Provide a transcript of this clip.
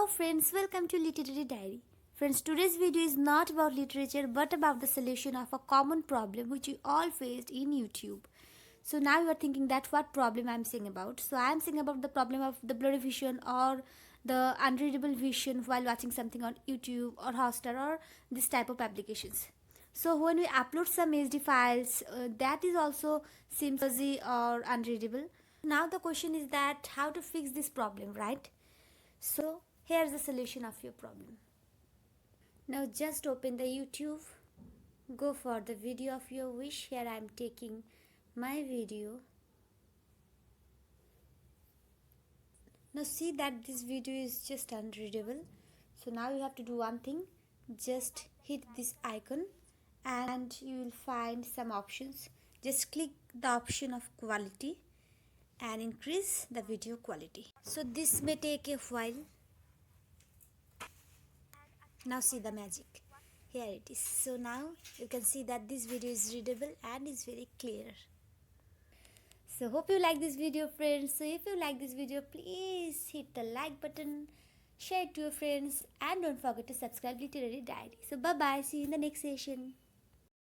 Hello friends, welcome to Literary Diary. Friends, today's video is not about literature but about the solution of a common problem which we all faced in YouTube. So now you are thinking that what problem I'm saying about. So I'm saying about the problem of the blurry vision or the unreadable vision while watching something on YouTube or Hotstar or this type of applications. So when we upload some SD files, that is also seems fuzzy or unreadable. Now the question is that how to fix this problem, right? So here's the solution of your problem. Now just open the YouTube, go for the video of your wish. Here I am taking my video. Now see that this video is just unreadable. So now you have to do one thing, just hit this icon and you will find some options. Just click the option of quality and increase the video quality. So this may take a while. Now see the magic. Here it is. So now you can see that this video is readable and is very clear. So hope you like this video, friends. So if you like this video, please hit the like button, share it to your friends, and don't forget to subscribe Literary Diary. So bye bye. See you in the next session.